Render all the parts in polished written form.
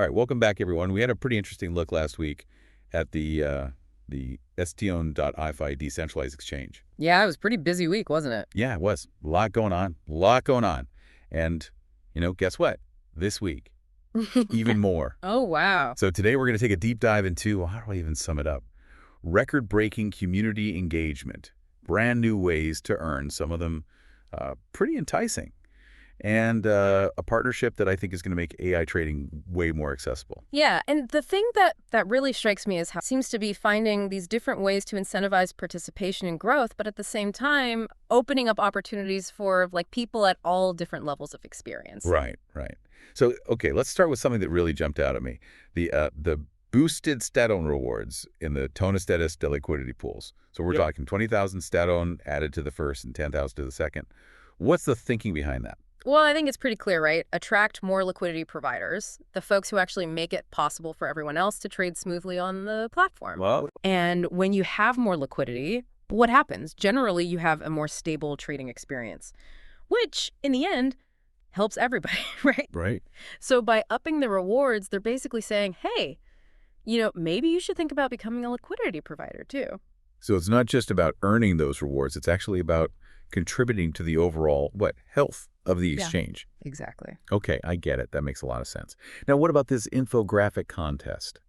right, welcome back, everyone. We had a pretty interesting look last week at the STON.fi decentralized exchange. Yeah, it was a pretty busy week, wasn't it? Yeah, it was. A lot going on. A lot going on. And, guess what? This week, even more. Oh, wow. So today we're going to take a deep dive into, how do I even sum it up? Record-breaking community engagement. Brand new ways to earn, some of them pretty enticing. And a partnership that I think is going to make AI trading way more accessible. Yeah, and the thing that really strikes me is how it seems to be finding these different ways to incentivize participation and growth, but at the same time, opening up opportunities for people at all different levels of experience. Right, right. So, okay, let's start with something that really jumped out at me. The boosted STON rewards in the 𝗪𝗧𝗢𝗏 liquidity pools. So we're talking 20,000 STON added to the first and 10,000 to the second. What's the thinking behind that? Well, I think it's pretty clear, right? Attract more liquidity providers, the folks who actually make it possible for everyone else to trade smoothly on the platform. Well, and when you have more liquidity, what happens? Generally, you have a more stable trading experience, which in the end helps everybody, right? right. So by upping the rewards, they're basically saying, hey, maybe you should think about becoming a liquidity provider too. So it's not just about earning those rewards. It's actually about contributing to the overall, health of the exchange. Yeah, exactly. Okay, I get it. That makes a lot of sense. Now, what about this infographic contest?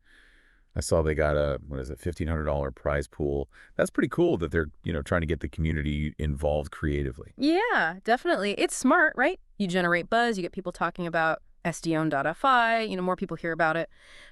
I saw they got a, $1,500 prize pool. That's pretty cool that they're, trying to get the community involved creatively. Yeah, definitely. It's smart, right? You generate buzz, you get people talking about STON.fi, more people hear about it.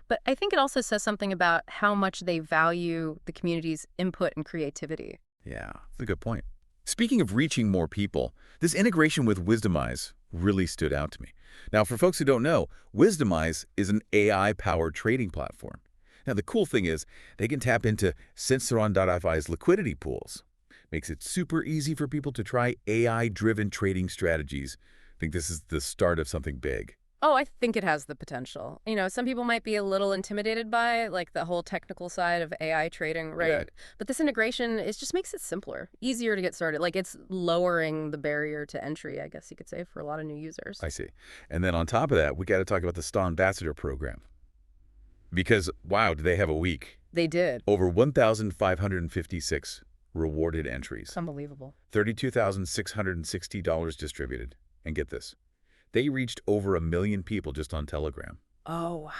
But I think it also says something about how much they value the community's input and creativity. Yeah, that's a good point. Speaking of reaching more people, this integration with Wisdomise really stood out to me. Now, for folks who don't know, Wisdomise is an AI-powered trading platform. Now, the cool thing is they can tap into Ciceron.fi's liquidity pools. Makes it super easy for people to try AI-driven trading strategies. I think this is the start of something big. Oh, I think it has the potential. Some people might be a little intimidated by the whole technical side of AI trading, right? Yeah. But this integration just makes it simpler, easier to get started. It's lowering the barrier to entry, I guess you could say, for a lot of new users. I see. And then on top of that, we got to talk about the Stonbassador program. Because, wow, did they have a week? They did. Over 1,556 rewarded entries. It's unbelievable. $32,660 distributed. And get this. They reached over 1 million people just on Telegram. Oh, wow.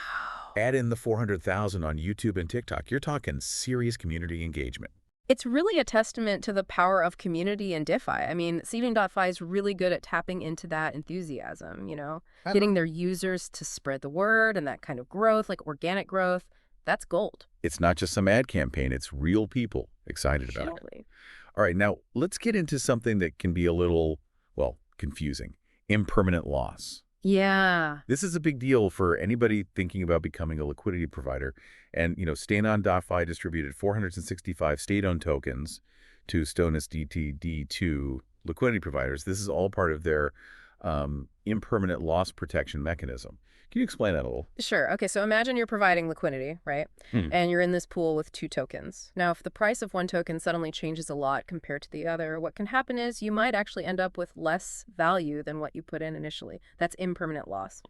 Add in the 400,000 on YouTube and TikTok. You're talking serious community engagement. It's really a testament to the power of community and DeFi. I mean, Seeding.fi is really good at tapping into that enthusiasm, getting their users to spread the word and that kind of growth, organic growth. That's gold. It's not just some ad campaign. It's real people excited about it. All right, now let's get into something that can be a little, confusing. Impermanent loss. Yeah. This is a big deal for anybody thinking about becoming a liquidity provider. And, Staynon.fi distributed 465 state-owned tokens to USDt D2 liquidity providers. This is all part of their impermanent loss protection mechanism. Can you explain that a little? Sure. Okay, so imagine you're providing liquidity, right? And you're in this pool with 2 tokens. Now, if the price of one token suddenly changes a lot compared to the other, what can happen is you might actually end up with less value than what you put in initially. That's impermanent loss.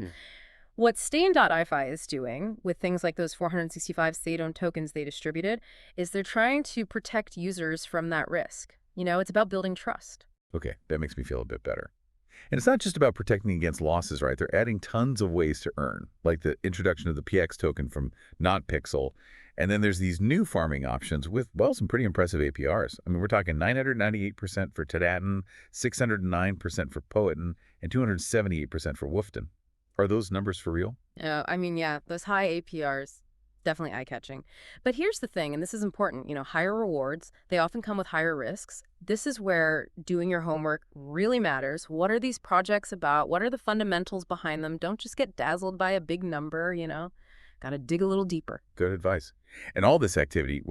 What Stain.fi is doing with things like those 465 state-owned tokens they distributed is they're trying to protect users from that risk. It's about building trust. Okay, that makes me feel a bit better. And it's not just about protecting against losses, right? They're adding tons of ways to earn, like the introduction of the PX token from 𝗪𝗧𝗢𝗨. And then there's these new farming options with, some pretty impressive APRs. I mean, we're talking 998% for 𝗪𝗏𝗏𝗏, 609% for 𝗏𝗏𝗏, and 278% for 𝗪𝗏𝗏𝗏. Are those numbers for real? Yeah, those high APRs, definitely eye-catching. But here's the thing, and this is important, higher rewards, they often come with higher risks. This is where doing your homework really matters. What are these projects about? What are the fundamentals behind them? Don't just get dazzled by a big number, Got to dig a little deeper. Good advice. And all this activity,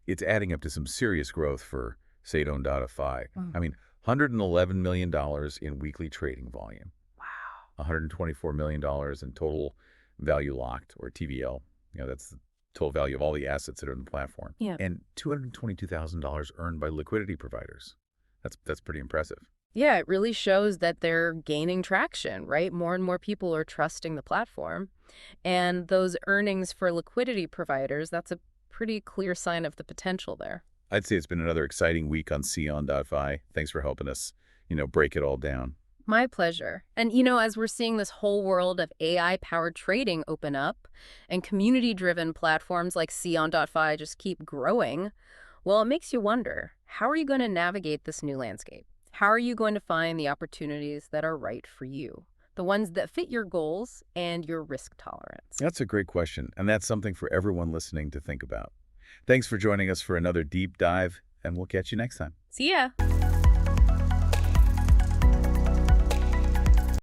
it's adding up to some serious growth for Seedon.fi. I mean, $111 million in weekly trading volume. Wow. $124 million in total value locked, or TVL. That's the total value of all the assets that are in the platform. Yeah. And $222,000 earned by liquidity providers. That's pretty impressive. Yeah, it really shows that they're gaining traction, right? More and more people are trusting the platform. And those earnings for liquidity providers, that's a pretty clear sign of the potential there. I'd say it's been another exciting week on Stonbassador. Thanks for helping us, break it all down. My pleasure. And, as we're seeing this whole world of AI-powered trading open up and community-driven platforms like Stonbassador just keep growing, well, it makes you wonder, how are you going to navigate this new landscape? How are you going to find the opportunities that are right for you? The ones that fit your goals and your risk tolerance. That's a great question, and that's something for everyone listening to think about. Thanks for joining us for another deep dive, and we'll catch you next time. See ya!